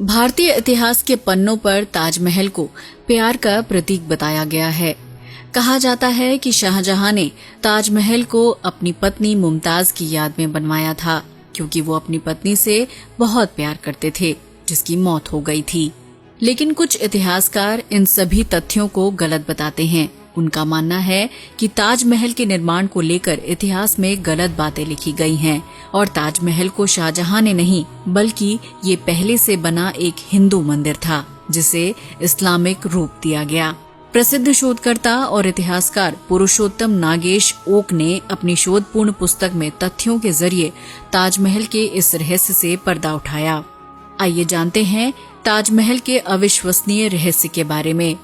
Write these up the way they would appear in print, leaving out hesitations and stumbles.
भारतीय इतिहास के पन्नों पर ताजमहल को प्यार का प्रतीक बताया गया है। कहा जाता है कि शाहजहां ने ताजमहल को अपनी पत्नी मुमताज की याद में बनवाया था, क्योंकि वो अपनी पत्नी से बहुत प्यार करते थे, जिसकी मौत हो गई थी। लेकिन कुछ इतिहासकार इन सभी तथ्यों को गलत बताते हैं। उनका मानना है कि ताजमहल के निर्माण को लेकर इतिहास में गलत बातें लिखी गई हैं और ताजमहल को शाहजहां ने नहीं, बल्कि ये पहले से बना एक हिंदू मंदिर था, जिसे इस्लामिक रूप दिया गया। प्रसिद्ध शोधकर्ता और इतिहासकार पुरुषोत्तम नागेश ओक ने अपनी शोधपूर्ण पुस्तक में तथ्यों के जरिए ताजमहल के इस रहस्य से पर्दा उठाया। आइए जानते हैं ताजमहल के अविश्वसनीय रहस्य के बारे में।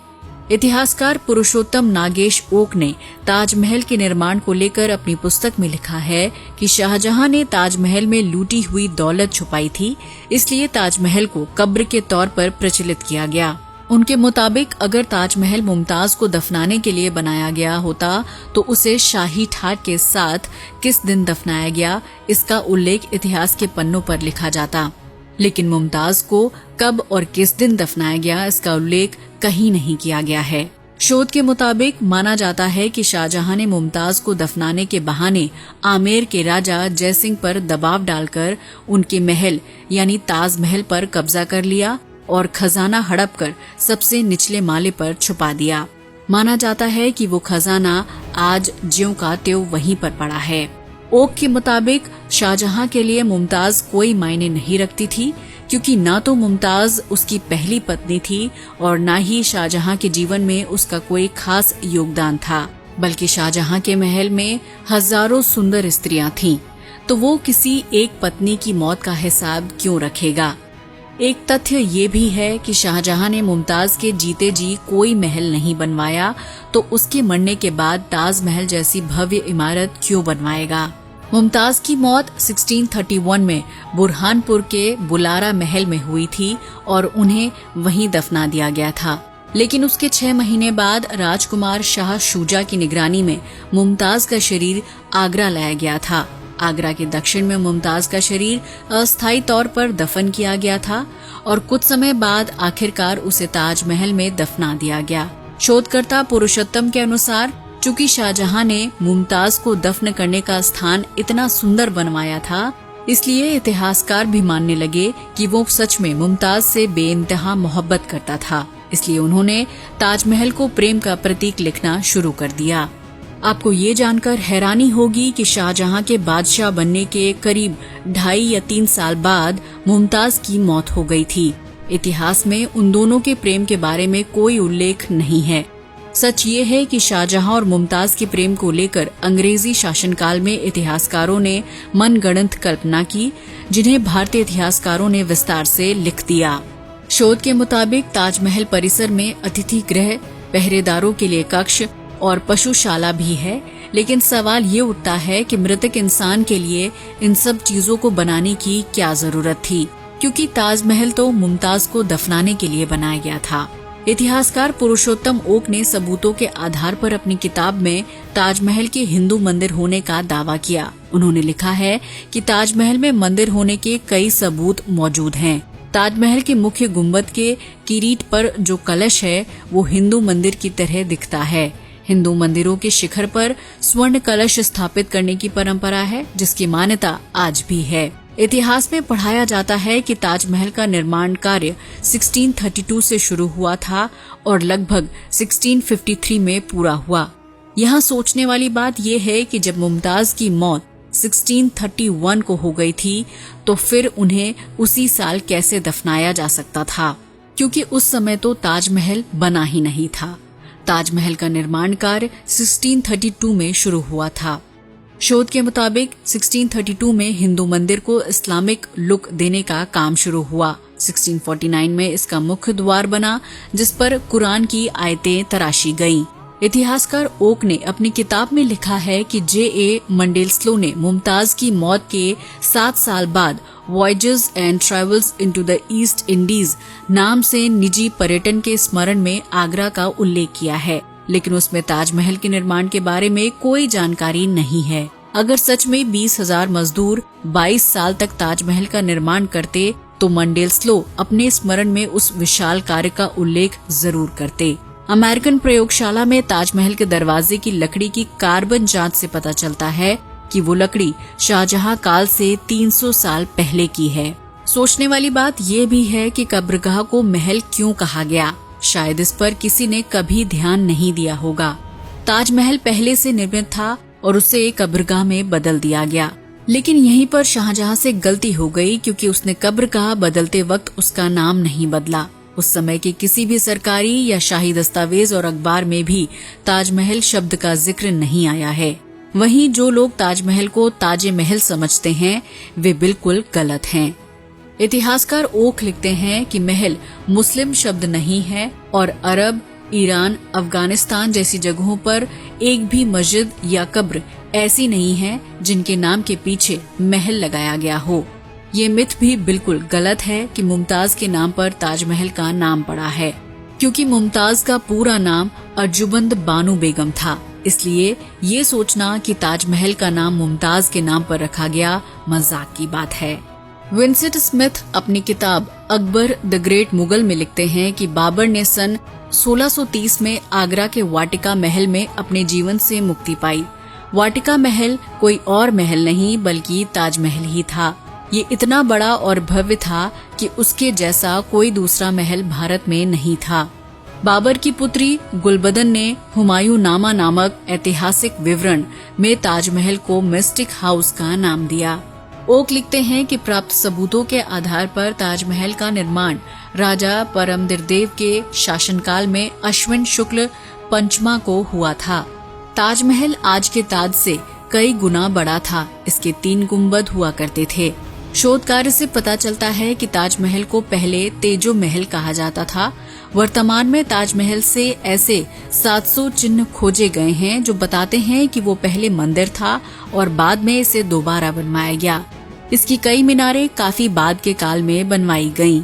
इतिहासकार पुरुषोत्तम नागेश ओक ने ताजमहल के निर्माण को लेकर अपनी पुस्तक में लिखा है कि शाहजहां ने ताजमहल में लूटी हुई दौलत छुपाई थी, इसलिए ताजमहल को कब्र के तौर पर प्रचलित किया गया। उनके मुताबिक अगर ताजमहल मुमताज को दफनाने के लिए बनाया गया होता तो उसे शाही ठाट के साथ किस दिन दफनाया गया, इसका उल्लेख इतिहास के पन्नों पर लिखा जाता। लेकिन मुमताज को कब और किस दिन दफनाया गया, इसका उल्लेख कहीं नहीं किया गया है। शोध के मुताबिक माना जाता है कि शाहजहां ने मुमताज को दफनाने के बहाने आमेर के राजा जयसिंह पर दबाव डालकर उनके महल यानी ताजमहल पर कब्जा कर लिया और खजाना हड़प कर सबसे निचले माले पर छुपा दिया। माना जाता है कि वो खजाना आज ज्यों का त्यों वहीं पर पड़ा है। ओक के मुताबिक शाहजहां के लिए मुमताज कोई मायने नहीं रखती थी, क्योंकि ना तो मुमताज उसकी पहली पत्नी थी और ना ही शाहजहां के जीवन में उसका कोई खास योगदान था, बल्कि शाहजहां के महल में हजारों सुंदर स्त्रियां थीं, तो वो किसी एक पत्नी की मौत का हिसाब क्यों रखेगा। एक तथ्य ये भी है कि शाहजहां ने मुमताज के जीते जी कोई महल नहीं बनवाया, तो उसके मरने के बाद ताजमहल जैसी भव्य इमारत क्यों बनवाएगा। मुमताज की मौत 1631 में बुरहानपुर के बुलारा महल में हुई थी और उन्हें वहीं दफना दिया गया था। लेकिन उसके 6 महीने बाद राजकुमार शाह शुजा की निगरानी में मुमताज का शरीर आगरा लाया गया था। आगरा के दक्षिण में मुमताज का शरीर अस्थायी तौर पर दफन किया गया था और कुछ समय बाद आखिरकार उसे ताजमहल में दफना दिया गया। शोधकर्ता पुरुषोत्तम के अनुसार चूंकि शाहजहां ने मुमताज को दफन करने का स्थान इतना सुंदर बनवाया था, इसलिए इतिहासकार भी मानने लगे कि वो सच में मुमताज से बेइंतहा मोहब्बत करता था। इसलिए उन्होंने ताजमहल को प्रेम का प्रतीक लिखना शुरू कर दिया। आपको ये जानकर हैरानी होगी कि शाहजहां के बादशाह बनने के करीब 2.5 या 3 साल बाद मुमताज की मौत हो गई थी। इतिहास में उन दोनों के प्रेम के बारे में कोई उल्लेख नहीं है। सच ये है कि शाहजहां और मुमताज के प्रेम को लेकर अंग्रेजी शासनकाल में इतिहासकारों ने मनगढ़ंत कल्पना की, जिन्हें भारतीय इतिहासकारों ने विस्तार से लिख दिया। शोध के मुताबिक ताजमहल परिसर में अतिथि गृह, पहरेदारों के लिए कक्ष और पशुशाला भी है, लेकिन सवाल ये उठता है कि मृतक इंसान के लिए इन सब चीजों को बनाने की क्या जरूरत थी, क्योंकि ताजमहल तो मुमताज को दफनाने के लिए बनाया गया था। इतिहासकार पुरुषोत्तम ओक ने सबूतों के आधार पर अपनी किताब में ताजमहल के हिंदू मंदिर होने का दावा किया। उन्होंने लिखा है कि ताजमहल में मंदिर होने के कई सबूत मौजूद हैं। ताजमहल के मुख्य गुंबद के किरीट पर जो कलश है वो हिंदू मंदिर की तरह दिखता है। हिंदू मंदिरों के शिखर पर स्वर्ण कलश स्थापित करने की परंपरा है, जिसकी मान्यता आज भी है। इतिहास में पढ़ाया जाता है कि ताजमहल का निर्माण कार्य 1632 से शुरू हुआ था और लगभग 1653 में पूरा हुआ। यहाँ सोचने वाली बात यह है कि जब मुमताज की मौत 1631 को हो गई थी, तो फिर उन्हें उसी साल कैसे दफनाया जा सकता था, क्योंकि उस समय तो ताजमहल बना ही नहीं था। ताजमहल का निर्माण कार्य 1632 में शुरू हुआ था। शोध के मुताबिक 1632 में हिंदू मंदिर को इस्लामिक लुक देने का काम शुरू हुआ। 1649 में इसका मुख्य द्वार बना, जिस पर कुरान की आयतें तराशी गईं। इतिहासकार ओक ने अपनी किताब में लिखा है कि J.A. मंडेलस्लो ने मुमताज की मौत के 7 साल बाद voyages and travels into the east Indies नाम से निजी पर्यटन के स्मरण में आगरा का उल्लेख किया है, लेकिन उसमें ताजमहल के निर्माण के बारे में कोई जानकारी नहीं है। अगर सच में 20,000 मजदूर 22 साल तक ताजमहल का निर्माण करते तो मंडेलस्लो अपने स्मरण में उस विशाल कार्य का उल्लेख जरूर करते। अमेरिकन प्रयोगशाला में ताजमहल के दरवाजे की लकड़ी की कार्बन जांच से पता चलता है कि वो लकड़ी शाहजहां काल से 300 साल पहले की है। सोचने वाली बात ये भी है कि कब्रगाह को महल क्यों कहा गया। शायद इस पर किसी ने कभी ध्यान नहीं दिया होगा। ताजमहल पहले से निर्मित था और उसे कब्रगाह में बदल दिया गया, लेकिन यहीं पर शाहजहां से गलती हो गई क्योंकि उसने कब्रगाह बदलते वक्त उसका नाम नहीं बदला। उस समय के किसी भी सरकारी या शाही दस्तावेज और अखबार में भी ताजमहल शब्द का जिक्र नहीं आया है। वहीं जो लोग ताजमहल को ताजे महल समझते हैं वे बिल्कुल गलत हैं। इतिहासकार ओक लिखते हैं कि महल मुस्लिम शब्द नहीं है और अरब, ईरान, अफगानिस्तान जैसी जगहों पर एक भी मस्जिद या कब्र ऐसी नहीं है जिनके नाम के पीछे महल लगाया गया हो। ये मिथ भी बिल्कुल गलत है कि मुमताज के नाम पर ताजमहल का नाम पड़ा है, क्योंकि मुमताज का पूरा नाम अर्जुमंद बानो बेगम था। इसलिए ये सोचना कि ताजमहल का नाम मुमताज के नाम पर रखा गया मजाक की बात है। विंसेंट स्मिथ अपनी किताब अकबर द ग्रेट मुगल में लिखते हैं कि बाबर ने सन 1630 में आगरा के वाटिका महल में अपने जीवन से मुक्ति पाई। वाटिका महल कोई और महल नहीं बल्कि ताजमहल ही था। ये इतना बड़ा और भव्य था कि उसके जैसा कोई दूसरा महल भारत में नहीं था। बाबर की पुत्री गुलबदन ने हुमायूं नामा नामक ऐतिहासिक विवरण में ताजमहल को मिस्टिक हाउस का नाम दिया। ओक लिखते हैं कि प्राप्त सबूतों के आधार पर ताजमहल का निर्माण राजा परमदिरदेव के शासनकाल में अश्विन शुक्ल पंचमा को हुआ था। ताजमहल आज के ताज से कई गुना बड़ा था। इसके 3 गुंबद हुआ करते थे। शोध कार्य से पता चलता है कि ताजमहल को पहले तेजो महल कहा जाता था। वर्तमान में ताजमहल से ऐसे 700 चिन्ह खोजे गए हैं जो बताते हैं कि वो पहले मंदिर था और बाद में इसे दोबारा बनवाया गया। इसकी कई मीनारें काफी बाद के काल में बनवाई गईं।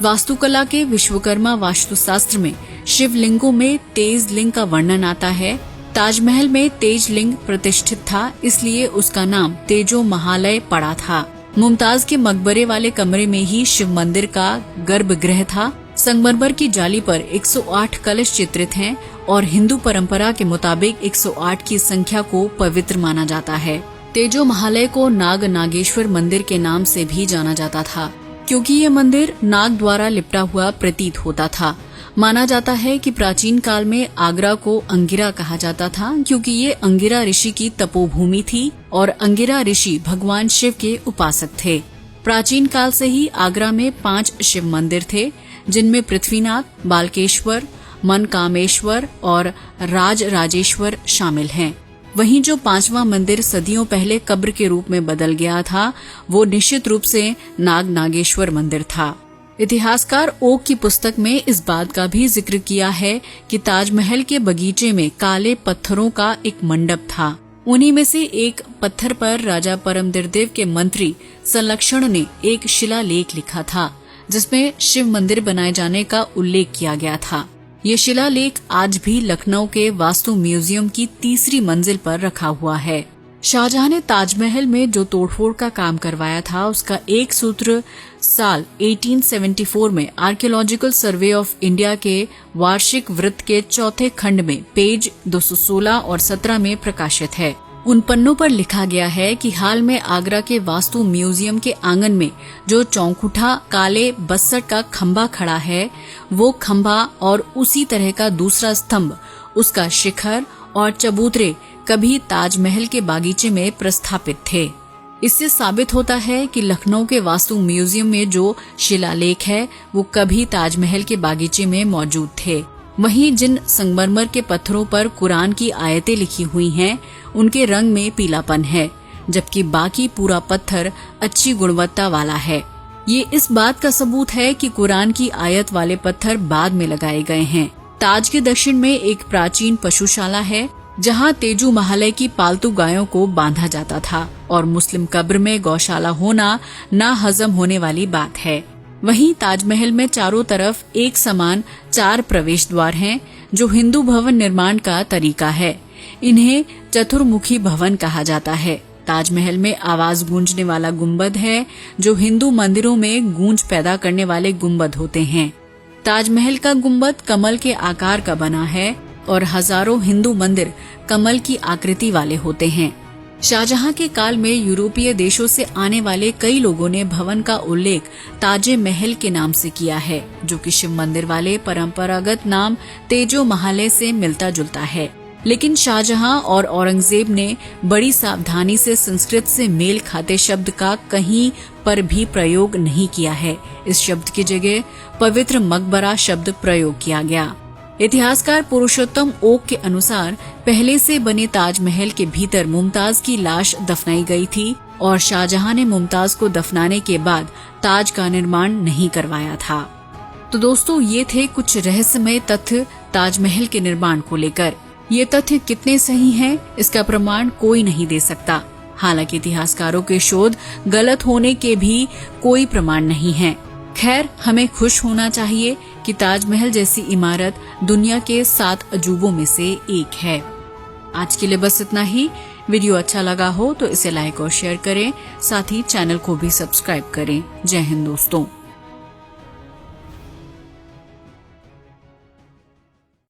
वास्तुकला के विश्वकर्मा वास्तुशास्त्र में शिवलिंगों में तेज लिंग का वर्णन आता है। ताजमहल में तेज लिंग प्रतिष्ठित था, इसलिए उसका नाम तेजो महालय पड़ा था। मुमताज के मकबरे वाले कमरे में ही शिव मंदिर का गर्भगृह था। संगमरमर की जाली पर 108 कलश चित्रित हैं और हिंदू परंपरा के मुताबिक 108 की संख्या को पवित्र माना जाता है। तेजो महालय को नाग नागेश्वर मंदिर के नाम से भी जाना जाता था, क्योंकि ये मंदिर नाग द्वारा लिपटा हुआ प्रतीत होता था। माना जाता है कि प्राचीन काल में आगरा को अंगिरा कहा जाता था, क्योंकि ये अंगिरा ऋषि की तपोभूमि थी और अंगिरा ऋषि भगवान शिव के उपासक थे। प्राचीन काल से ही आगरा में 5 शिव मंदिर थे, जिनमें पृथ्वीनाथ, बालकेश्वर, मनकामेश्वर और राजराजेश्वर शामिल हैं। वहीं जो 5वां मंदिर सदियों पहले कब्र के रूप में बदल गया था, वो निश्चित रूप से नाग नागेश्वर मंदिर था। इतिहासकार ओक की पुस्तक में इस बात का भी जिक्र किया है कि ताजमहल के बगीचे में काले पत्थरों का एक मंडप था। उन्हीं में से एक पत्थर पर राजा परमदिरदेव के मंत्री संलक्षण ने एक शिलालेख लिखा था, जिसमें शिव मंदिर बनाए जाने का उल्लेख किया गया था। ये शिलालेख आज भी लखनऊ के वास्तु म्यूजियम की 3री मंजिल पर रखा हुआ है। शाहजहां ने ताजमहल में जो तोड़फोड़ का काम करवाया था, उसका एक सूत्र साल 1874 में आर्कियोलॉजिकल सर्वे ऑफ इंडिया के वार्षिक वृत्त के 4थे खंड में पेज 216 और 17 में प्रकाशित है। उन पन्नों पर लिखा गया है कि हाल में आगरा के वास्तु म्यूजियम के आंगन में जो चौखुठा काले बस्सट का खंभा खड़ा है, वो खंभा और उसी तरह का दूसरा स्तंभ, उसका शिखर और चबूतरे कभी ताजमहल के बागीचे में प्रस्थापित थे। इससे साबित होता है कि लखनऊ के वास्तु म्यूजियम में जो शिलालेख है, वो कभी ताजमहल के बागीचे में मौजूद थे। वहीं जिन संगमरमर के पत्थरों पर कुरान की आयतें लिखी हुई हैं, उनके रंग में पीलापन है, जबकि बाकी पूरा पत्थर अच्छी गुणवत्ता वाला है। ये इस बात का सबूत है कि कुरान की आयत वाले पत्थर बाद में लगाए गए हैं। ताज के दक्षिण में एक प्राचीन पशुशाला है, जहां तेजू महालय की पालतू गायों को बांधा जाता था और मुस्लिम कब्र में गौशाला होना ना हजम होने वाली बात है। वहीं ताजमहल में चारों तरफ एक समान 4 प्रवेश द्वार हैं, जो हिंदू भवन निर्माण का तरीका है। इन्हें चतुर्मुखी भवन कहा जाता है। ताजमहल में आवाज गूंजने वाला गुंबद है, जो हिंदू मंदिरों में गूंज पैदा करने वाले गुंबद होते हैं। ताजमहल का गुंबद कमल के आकार का बना है और हजारों हिंदू मंदिर कमल की आकृति वाले होते हैं। शाहजहां के काल में यूरोपीय देशों से आने वाले कई लोगों ने भवन का उल्लेख ताजे महल के नाम से किया है, जो कि शिव मंदिर वाले परंपरागत नाम तेजो महालय से मिलता जुलता है। लेकिन शाहजहां और औरंगजेब ने बड़ी सावधानी से संस्कृत से मेल खाते शब्द का कहीं पर भी प्रयोग नहीं किया है। इस शब्द की जगह पवित्र मकबरा शब्द प्रयोग किया गया। इतिहासकार पुरुषोत्तम ओक के अनुसार पहले से बने ताजमहल के भीतर मुमताज की लाश दफनाई गई थी और शाहजहां ने मुमताज को दफनाने के बाद ताज का निर्माण नहीं करवाया था। तो दोस्तों, ये थे कुछ रहस्यमय तथ्य ताजमहल के निर्माण को लेकर। ये तथ्य कितने सही हैं, इसका प्रमाण कोई नहीं दे सकता। हालांकि इतिहासकारों के शोध गलत होने के भी कोई प्रमाण नहीं है। खैर, हमें खुश होना चाहिए कि ताजमहल जैसी इमारत दुनिया के 7 अजूबों में से एक है। आज के लिए बस इतना ही। वीडियो अच्छा लगा हो तो इसे लाइक और शेयर करें, साथ ही चैनल को भी सब्सक्राइब करें। जय हिंद दोस्तों।